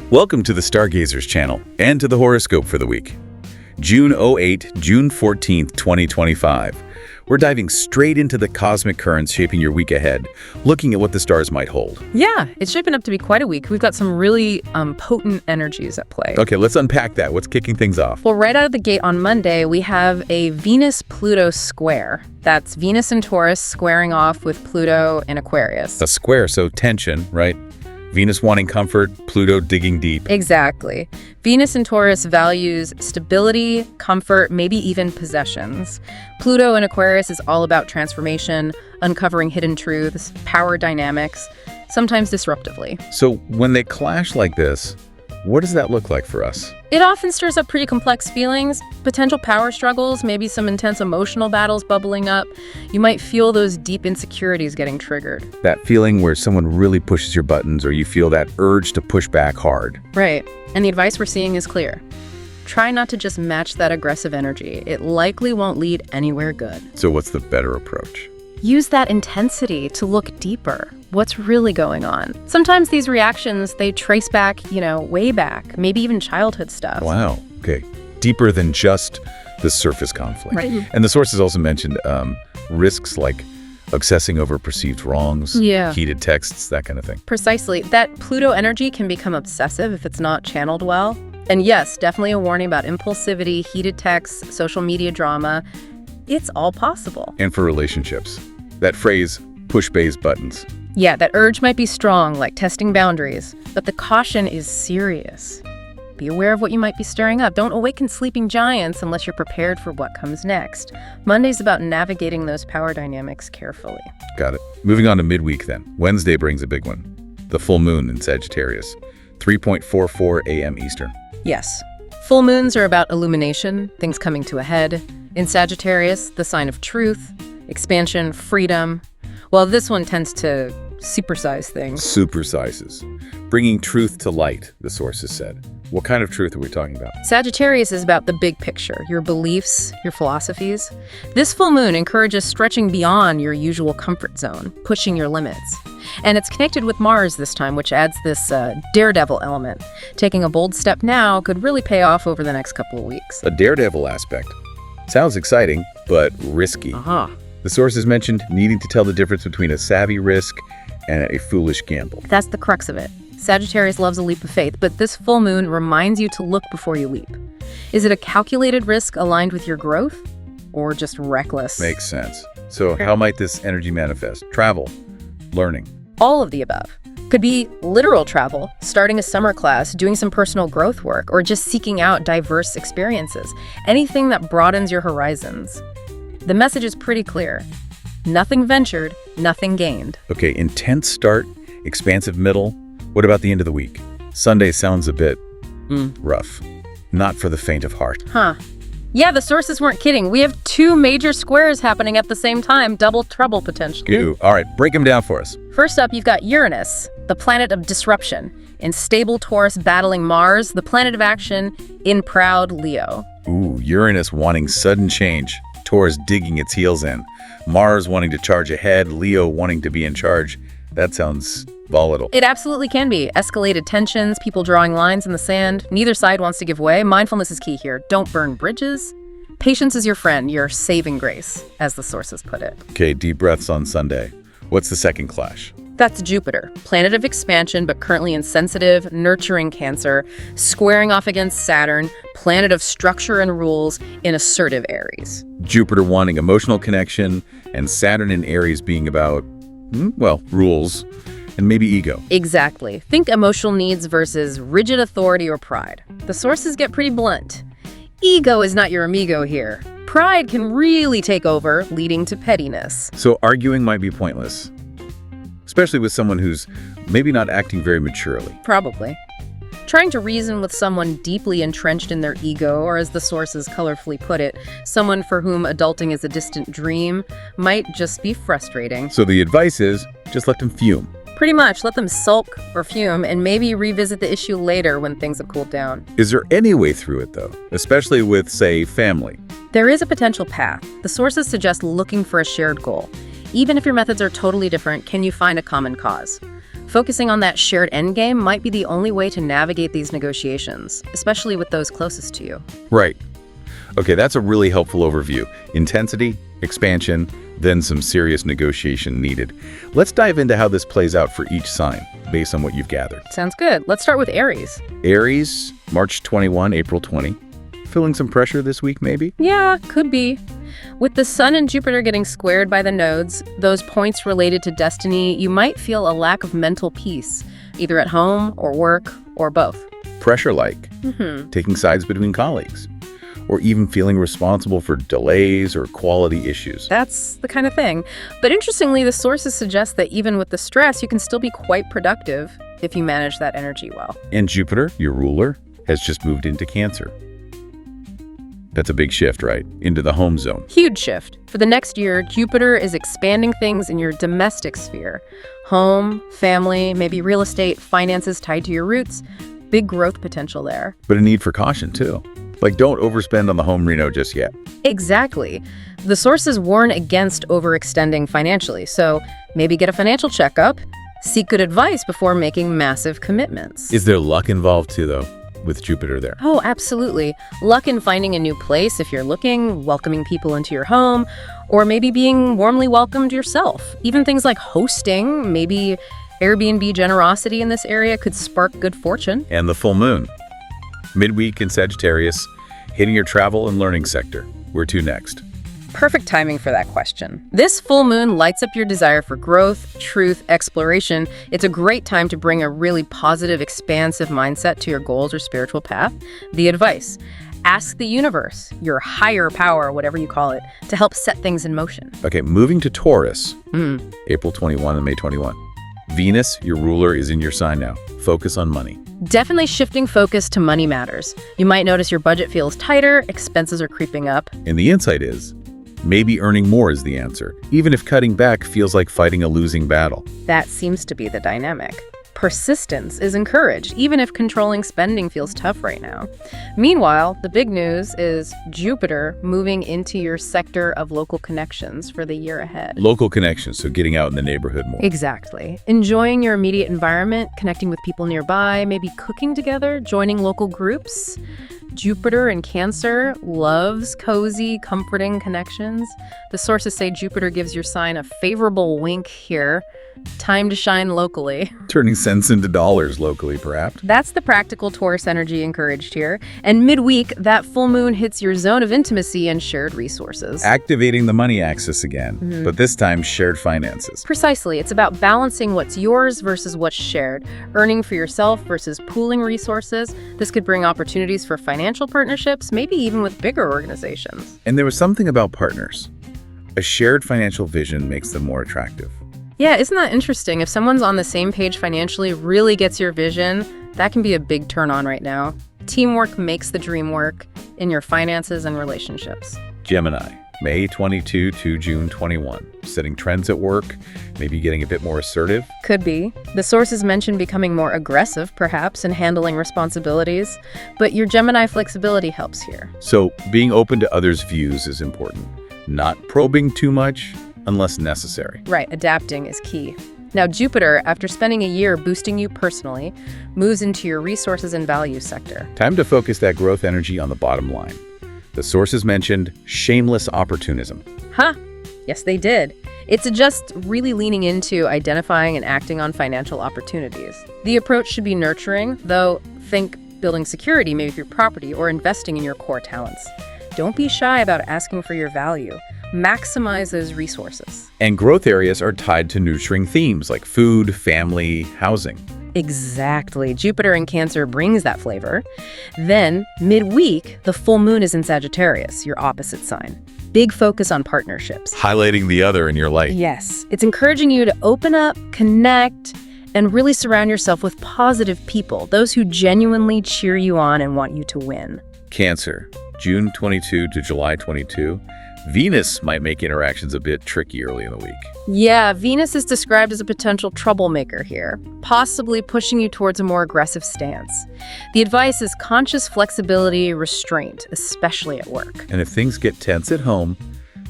Welcome to the Stargazers channel and to the horoscope for the week. June 08, June 14th, 2025. We're diving straight into the cosmic currents shaping your week ahead, looking at what the stars might hold. Yeah, it's shaping up to be quite a week. We've got some really potent energies at play. Okay, let's unpack that. What's kicking things off? Well, right out of the gate on Monday, we have a Venus-Pluto square. That's Venus in Taurus squaring off with Pluto in Aquarius. A square, so tension, right? Venus wanting comfort, Pluto digging deep. Exactly. Venus in Taurus values stability, comfort, maybe even possessions. Pluto in Aquarius is all about transformation, uncovering hidden truths, power dynamics, sometimes disruptively. So when they clash like this, what does that look like for us? It often stirs up pretty complex feelings, potential power struggles, maybe some intense emotional battles bubbling up. You might feel those deep insecurities getting triggered. That feeling where someone really pushes your buttons or you feel that urge to push back hard. Right. And the advice we're seeing is clear. Try not to just match that aggressive energy. It likely won't lead anywhere good. So what's the better approach? Use that intensity to look deeper. What's really going on? Sometimes these reactions, they trace back, way back, maybe even childhood stuff. Wow. Okay. Deeper than just the surface conflict. Right. And the sources also mentioned risks like obsessing over perceived wrongs, heated texts, that kind of thing. Precisely. That Pluto energy can become obsessive if it's not channeled well. And yes, definitely a warning about impulsivity, heated texts, social media drama. It's all possible. And for relationships, that phrase, push Bay's buttons. Yeah, that urge might be strong, like testing boundaries, but the caution is serious. Be aware of what you might be stirring up. Don't awaken sleeping giants unless you're prepared for what comes next. Monday's about navigating those power dynamics carefully. Got it. Moving on to midweek then. Wednesday brings a big one. The full moon in Sagittarius, 3:44 a.m. Eastern. Yes. Full moons are about illumination, things coming to a head. In Sagittarius, the sign of truth, expansion, freedom. Well, this one tends to supersize things. Supersizes. Bringing truth to light, the sources said. What kind of truth are we talking about? Sagittarius is about the big picture, your beliefs, your philosophies. This full moon encourages stretching beyond your usual comfort zone, pushing your limits. And it's connected with Mars this time, which adds this daredevil element. Taking a bold step now could really pay off over the next couple of weeks. A daredevil aspect. Sounds exciting, but risky. The sources mentioned needing to tell the difference between a savvy risk and a foolish gamble. That's the crux of it. Sagittarius loves a leap of faith, but this full moon reminds you to look before you leap. Is it a calculated risk aligned with your growth, or just reckless? Makes sense. So how might this energy manifest? Travel, learning. All of the above. Could be literal travel, starting a summer class, doing some personal growth work, or just seeking out diverse experiences. Anything that broadens your horizons. The message is pretty clear. Nothing ventured, nothing gained. Okay, intense start, expansive middle. What about the end of the week? Sunday sounds a bit rough. Not for the faint of heart. Yeah, the sources weren't kidding. We have two major squares happening at the same time, double trouble potentially. Ooh, all right, break them down for us. First up, you've got Uranus, the planet of disruption. In stable Taurus battling Mars, the planet of action in proud Leo. Ooh, Uranus wanting sudden change. Taurus digging its heels in. Mars wanting to charge ahead. Leo wanting to be in charge. That sounds volatile. It absolutely can be. Escalated tensions, people drawing lines in the sand. Neither side wants to give way. Mindfulness is key here. Don't burn bridges. Patience is your friend, your saving grace, as the sources put it. Okay, deep breaths on Sunday. What's the second clash? That's Jupiter, planet of expansion, but currently in sensitive, nurturing Cancer, squaring off against Saturn, planet of structure and rules in assertive Aries. Jupiter wanting emotional connection, and Saturn in Aries being about, rules, and maybe ego. Exactly. Think emotional needs versus rigid authority or pride. The sources get pretty blunt. Ego is not your amigo here. Pride can really take over, leading to pettiness. So arguing might be pointless, especially with someone who's maybe not acting very maturely. Probably. Trying to reason with someone deeply entrenched in their ego, or as the sources colorfully put it, someone for whom adulting is a distant dream, might just be frustrating. So the advice is, just let them fume. Pretty much, let them sulk or fume and maybe revisit the issue later when things have cooled down. Is there any way through it, though? Especially with, say, family? There is a potential path. The sources suggest looking for a shared goal. Even if your methods are totally different, can you find a common cause? Focusing on that shared endgame might be the only way to navigate these negotiations, especially with those closest to you. Right. Okay, that's a really helpful overview. Intensity, expansion, then some serious negotiation needed. Let's dive into how this plays out for each sign, based on what you've gathered. Sounds good. Let's start with Aries. Aries, March 21, April 20. Feeling some pressure this week, maybe? Yeah, could be. With the Sun and Jupiter getting squared by the nodes, those points related to destiny, you might feel a lack of mental peace, either at home or work or both. Pressure like taking sides between colleagues, or even feeling responsible for delays or quality issues. That's the kind of thing. But interestingly, the sources suggest that even with the stress, you can still be quite productive if you manage that energy well. And Jupiter, your ruler, has just moved into Cancer. That's a big shift, right? Into the home zone. Huge shift. For the next year, Jupiter is expanding things in your domestic sphere. Home, family, maybe real estate, finances tied to your roots. Big growth potential there. But a need for caution, too. Like, don't overspend on the home reno just yet. Exactly. The sources warn against overextending financially, so maybe get a financial checkup, seek good advice before making massive commitments. Is there luck involved, too, though, with Jupiter there? Oh, absolutely. Luck in finding a new place if you're looking, welcoming people into your home, or maybe being warmly welcomed yourself. Even things like hosting, maybe Airbnb generosity in this area could spark good fortune. And the full moon. Midweek in Sagittarius, hitting your travel and learning sector. Where to next? Perfect timing for that question. This full moon lights up your desire for growth, truth, exploration. It's a great time to bring a really positive, expansive mindset to your goals or spiritual path. The advice: ask the universe, your higher power, whatever you call it, to help set things in motion. Okay, moving to Taurus, April 21 and May 21. Venus, your ruler, is in your sign now. Focus on money. Definitely shifting focus to money matters. You might notice your budget feels tighter, expenses are creeping up. And the insight is, maybe earning more is the answer, even if cutting back feels like fighting a losing battle. That seems to be the dynamic. Persistence is encouraged, even if controlling spending feels tough right now. Meanwhile, the big news is Jupiter moving into your sector of local connections for the year ahead. Local connections, so getting out in the neighborhood more. Exactly. Enjoying your immediate environment, connecting with people nearby, maybe cooking together, joining local groups. Jupiter in Cancer loves cozy, comforting connections. The sources say Jupiter gives your sign a favorable wink here. Time to shine locally. Turning cents into dollars locally, perhaps. That's the practical Taurus energy encouraged here. And midweek, that full moon hits your zone of intimacy and shared resources. Activating the money axis again, but this time shared finances. Precisely. It's about balancing what's yours versus what's shared, earning for yourself versus pooling resources. This could bring opportunities for financial partnerships, maybe even with bigger organizations. And there was something about partners. A shared financial vision makes them more attractive. Yeah, isn't that interesting? If someone's on the same page financially, really gets your vision, that can be a big turn on right now. Teamwork makes the dream work in your finances and relationships. Gemini, May 22 to June 21. Setting trends at work, maybe getting a bit more assertive. Could be. The sources mention becoming more aggressive, perhaps, in handling responsibilities, but your Gemini flexibility helps here. So being open to others' views is important. Not probing too much unless necessary. Right, adapting is key. Now, Jupiter, after spending a year boosting you personally, moves into your resources and values sector. Time to focus that growth energy on the bottom line. The sources mentioned shameless opportunism. Huh? Yes, they did. It's just really leaning into identifying and acting on financial opportunities. The approach should be nurturing, though think building security, maybe through property, or investing in your core talents. Don't be shy about asking for your value. Maximize those resources. And growth areas are tied to nurturing themes like food, family, housing. Exactly. Jupiter in Cancer brings that flavor. Then, midweek, the full moon is in Sagittarius, your opposite sign. Big focus on partnerships. Highlighting the other in your life. Yes. It's encouraging you to open up, connect, and really surround yourself with positive people, those who genuinely cheer you on and want you to win. Cancer, June 22 to July 22. Venus might make interactions a bit tricky early in the week. Yeah, Venus is described as a potential troublemaker here, possibly pushing you towards a more aggressive stance. The advice is conscious flexibility, restraint, especially at work. And if things get tense at home,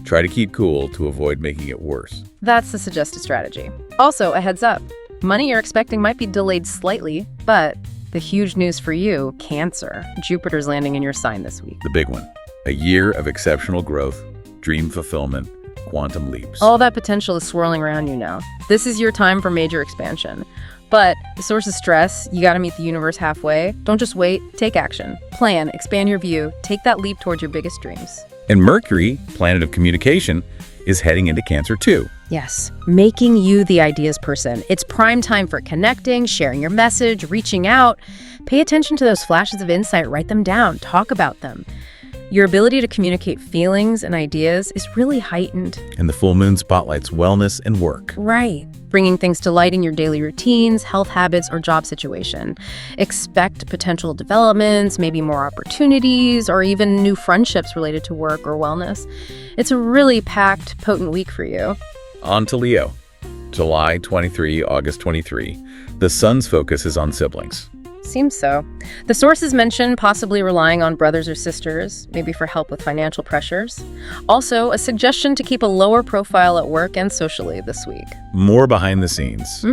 try to keep cool to avoid making it worse. That's the suggested strategy. Also, a heads up. Money you're expecting might be delayed slightly, but the huge news for you, Cancer. Jupiter's landing in your sign this week. The big one. A year of exceptional growth, dream fulfillment, quantum leaps. All that potential is swirling around you now. This is your time for major expansion. But the source of stress, you gotta meet the universe halfway. Don't just wait, take action. Plan, expand your view, take that leap towards your biggest dreams. And Mercury, planet of communication, is heading into Cancer too. Yes, making you the ideas person. It's prime time for connecting, sharing your message, reaching out. Pay attention to those flashes of insight, write them down, talk about them. Your ability to communicate feelings and ideas is really heightened. And the full moon spotlights wellness and work. Right. Bringing things to light in your daily routines, health habits, or job situation. Expect potential developments, maybe more opportunities, or even new friendships related to work or wellness. It's a really packed, potent week for you. On to Leo. July 23, August 23. The sun's focus is on siblings. Seems so. The sources mention possibly relying on brothers or sisters, maybe for help with financial pressures. Also, a suggestion to keep a lower profile at work and socially this week. More behind the scenes.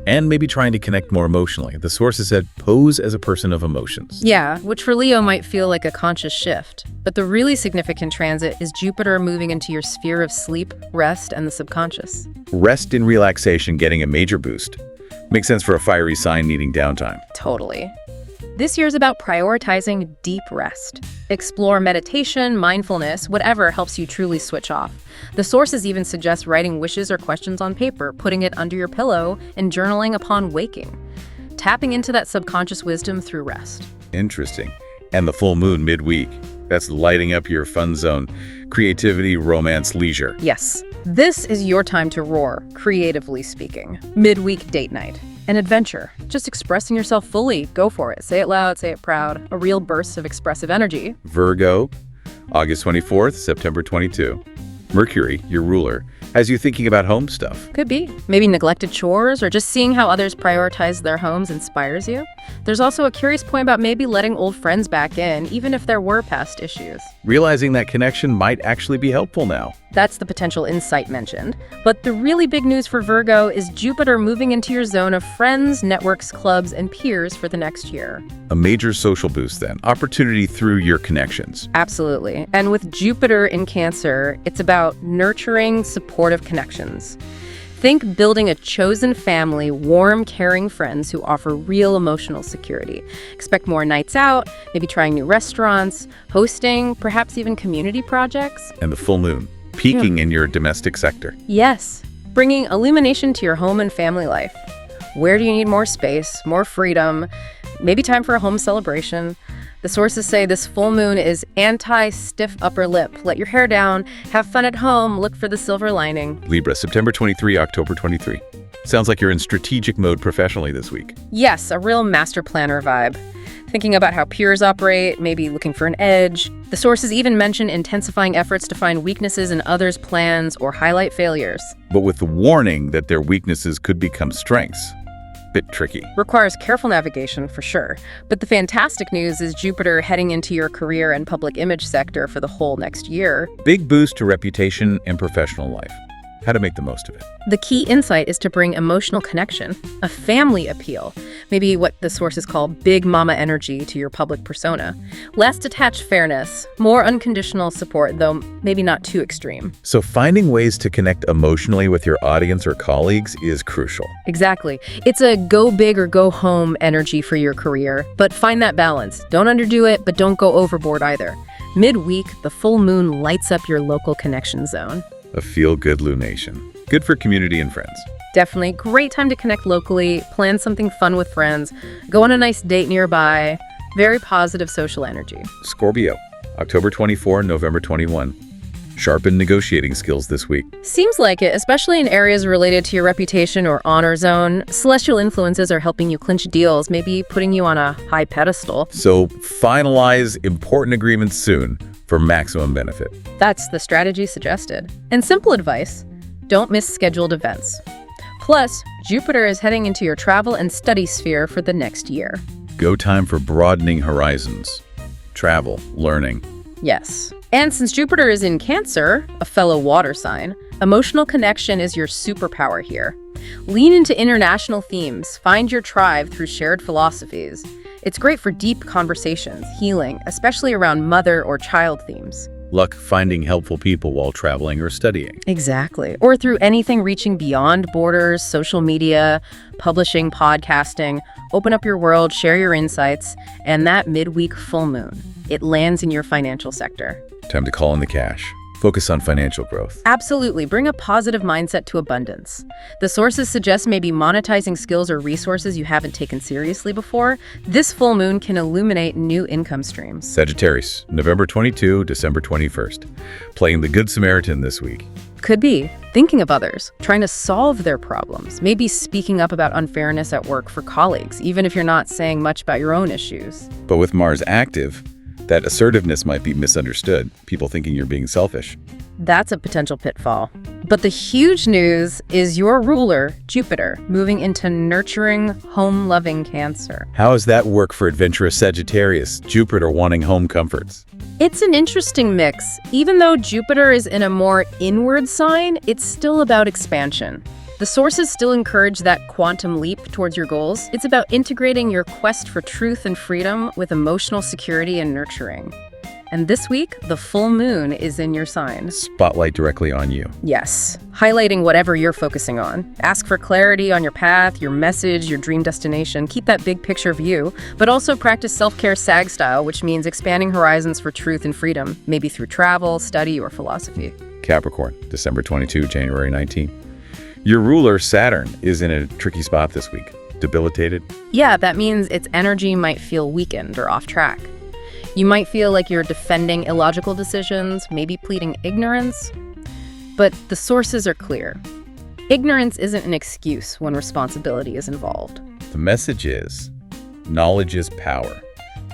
And maybe trying to connect more emotionally. The sources said pose as a person of emotions. Yeah, which for Leo might feel like a conscious shift. But the really significant transit is Jupiter moving into your sphere of sleep, rest, and the subconscious. Rest and relaxation getting a major boost. Makes sense for a fiery sign needing downtime. Totally. This year's about prioritizing deep rest. Explore meditation, mindfulness, whatever helps you truly switch off. The sources even suggest writing wishes or questions on paper, putting it under your pillow, and journaling upon waking. Tapping into that subconscious wisdom through rest. Interesting. And the full moon midweek. That's lighting up your fun zone. Creativity, romance, leisure. Yes. This is your time to roar, creatively speaking. Midweek date night. An adventure. Just expressing yourself fully. Go for it. Say it loud, say it proud. A real burst of expressive energy. Virgo, August 24th, September 22. Mercury, your ruler, has you thinking about home stuff. Could be. Maybe neglected chores or just seeing how others prioritize their homes inspires you. There's also a curious point about maybe letting old friends back in, even if there were past issues. Realizing that connection might actually be helpful now. That's the potential insight mentioned. But the really big news for Virgo is Jupiter moving into your zone of friends, networks, clubs, and peers for the next year. A major social boost then. Opportunity through your connections. Absolutely. And with Jupiter in Cancer, it's about nurturing, supportive connections. Think building a chosen family, warm, caring friends who offer real emotional security. Expect more nights out, maybe trying new restaurants, hosting, perhaps even community projects. And the full moon, peaking in your domestic sector. Yes, bringing illumination to your home and family life. Where do you need more space, more freedom, maybe time for a home celebration? The sources say this full moon is anti-stiff upper lip. Let your hair down, have fun at home, look for the silver lining. Libra, September 23, October 23. Sounds like you're in strategic mode professionally this week. Yes, a real master planner vibe. Thinking about how peers operate, maybe looking for an edge. The sources even mention intensifying efforts to find weaknesses in others' plans or highlight failures. But with the warning that their weaknesses could become strengths. Bit tricky. Requires careful navigation for sure. But the fantastic news is Jupiter heading into your career and public image sector for the whole next year. Big boost to reputation and professional life. How to make the most of it. The key insight is to bring emotional connection, a family appeal, maybe what the sources call big mama energy to your public persona. Less detached fairness, more unconditional support, though maybe not too extreme. So finding ways to connect emotionally with your audience or colleagues is crucial. Exactly. It's a go big or go home energy for your career, but find that balance. Don't underdo it, but don't go overboard either. Midweek, the full moon lights up your local connection zone. A feel-good lunation. Good for community and friends. Definitely. Great time to connect locally, plan something fun with friends, go on a nice date nearby. Very positive social energy. Scorpio, October 24, November 21. Sharpen negotiating skills this week. Seems like it, especially in areas related to your reputation or honor zone. Celestial influences are helping you clinch deals, maybe putting you on a high pedestal. So finalize important agreements soon for maximum benefit. That's the strategy suggested. And simple advice, don't miss scheduled events. Plus, Jupiter is heading into your travel and study sphere for the next year. Go time for broadening horizons. Travel, learning. Yes. And since Jupiter is in Cancer, a fellow water sign, Emotional connection is your superpower here. Lean into international themes, find your tribe through shared philosophies. It's great for deep conversations, healing, especially around mother or child themes. Luck finding helpful people while traveling or studying. Exactly. Or through anything reaching beyond borders, social media, publishing, podcasting. Open up your world, share your insights, and that midweek full moon, it lands in your financial sector. Time to call in the cash. Focus on financial growth. Absolutely. Bring a positive mindset to abundance. The sources suggest maybe monetizing skills or resources you haven't taken seriously before. This full moon can illuminate new income streams. Sagittarius, November 22, December 21st. Playing the Good Samaritan this week. Could be thinking of others, trying to solve their problems, maybe speaking up about unfairness at work for colleagues, even if you're not saying much about your own issues. But with Mars active, that assertiveness might be misunderstood, people thinking you're being selfish. That's a potential pitfall. But the huge news is your ruler, Jupiter, moving into nurturing, home-loving Cancer. How does that work for adventurous Sagittarius, Jupiter wanting home comforts? It's an interesting mix. Even though Jupiter is in a more inward sign, it's still about expansion. The sources still encourage that quantum leap towards your goals. It's about integrating your quest for truth and freedom with emotional security and nurturing. And this week, the full moon is in your sign. Spotlight directly on you. Yes, highlighting whatever you're focusing on. Ask for clarity on your path, your message, your dream destination. Keep that big picture view, but also practice self-care Sag style, which means expanding horizons for truth and freedom, maybe through travel, study, or philosophy. Capricorn, December 22, January 19. Your ruler, Saturn, is in a tricky spot this week. Debilitated. Yeah, that means its energy might feel weakened or off track. You might feel like you're defending illogical decisions, maybe pleading ignorance. But the sources are clear. Ignorance isn't an excuse when responsibility is involved. The message is, knowledge is power.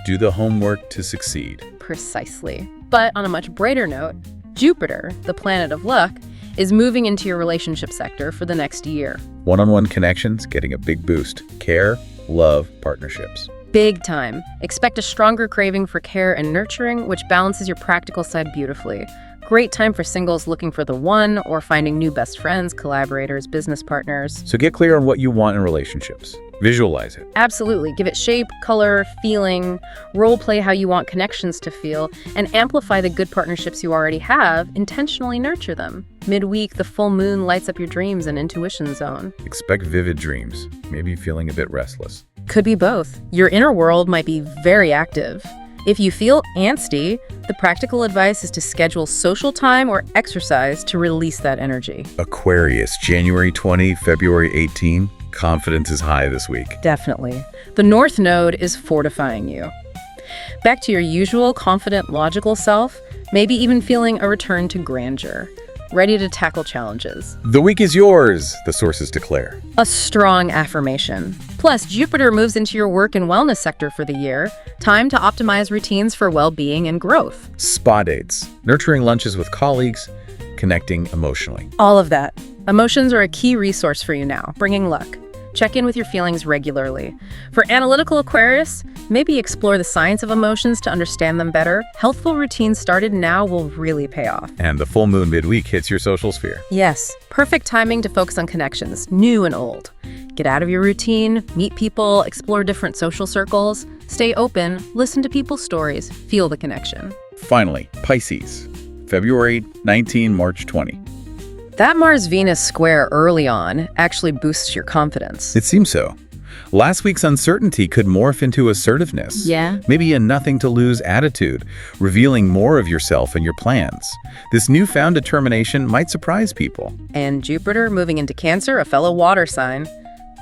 Do the homework to succeed. Precisely. But on a much brighter note, Jupiter, the planet of luck, is moving into your relationship sector for the next year. One-on-one connections getting a big boost. Care, love, partnerships. Big time. Expect a stronger craving for care and nurturing, which balances your practical side beautifully. Great time for singles looking for the one or finding new best friends, collaborators, business partners. So get clear on what you want in relationships. Visualize it. Absolutely. Give it shape, color, feeling, role play how you want connections to feel, and amplify the good partnerships you already have. Intentionally nurture them. Midweek, the full moon lights up your dreams and intuition zone. Expect vivid dreams, maybe feeling a bit restless. Could be both. Your inner world might be very active. If you feel angsty, the practical advice is to schedule social time or exercise to release that energy. Aquarius, January 20, February 18. Confidence is high this week. Definitely. The North Node is fortifying you. Back to your usual confident, logical self, maybe even feeling a return to grandeur. Ready to tackle challenges. The week is yours, the sources declare. A strong affirmation. Plus, Jupiter moves into your work and wellness sector for the year. Time to optimize routines for well-being and growth. Spa dates, nurturing lunches with colleagues, connecting emotionally. All of that. Emotions are a key resource for you now, bringing luck. Check in with your feelings regularly. For analytical Aquarius, maybe explore the science of emotions to understand them better. Healthful routines started now will really pay off. And the full moon midweek hits your social sphere. Yes, perfect timing to focus on connections, new and old. Get out of your routine, meet people, explore different social circles, stay open, listen to people's stories, feel the connection. Finally, Pisces, February 19, March 20. That Mars-Venus square early on actually boosts your confidence. It seems so. Last week's uncertainty could morph into assertiveness. Yeah. Maybe a nothing-to-lose attitude, revealing more of yourself and your plans. This newfound determination might surprise people. And Jupiter moving into Cancer, a fellow water sign.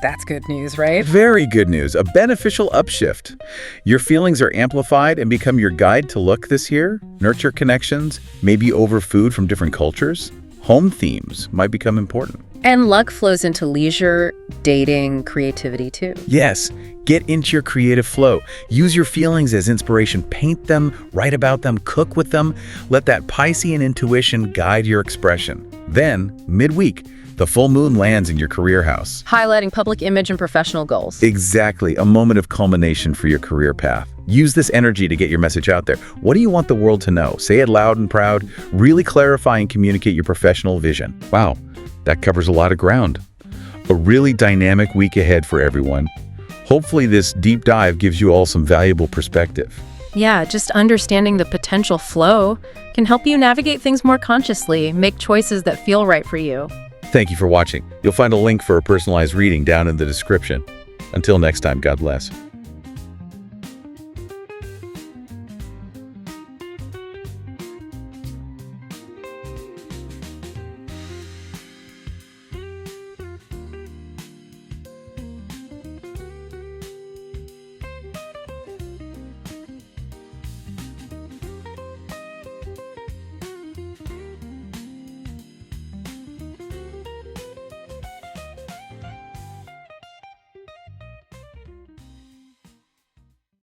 That's good news, right? Very good news, a beneficial upshift. Your feelings are amplified and become your guide to look this year. Nurture connections, maybe over food from different cultures. Home themes might become important. And luck flows into leisure, dating, creativity too. Yes, get into your creative flow. Use your feelings as inspiration. Paint them, write about them, cook with them. Let that Piscean intuition guide your expression. Then, midweek, The full moon lands in your career house. Highlighting public image and professional goals. Exactly, a moment of culmination for your career path. Use this energy to get your message out there. What do you want the world to know? Say it loud and proud. Really clarify and communicate your professional vision. Wow, that covers a lot of ground. A really dynamic week ahead for everyone. Hopefully this deep dive gives you all some valuable perspective. Yeah, just understanding the potential flow can help you navigate things more consciously, make choices that feel right for you. Thank you for watching. You'll find a link for a personalized reading down in the description. Until next time, God bless.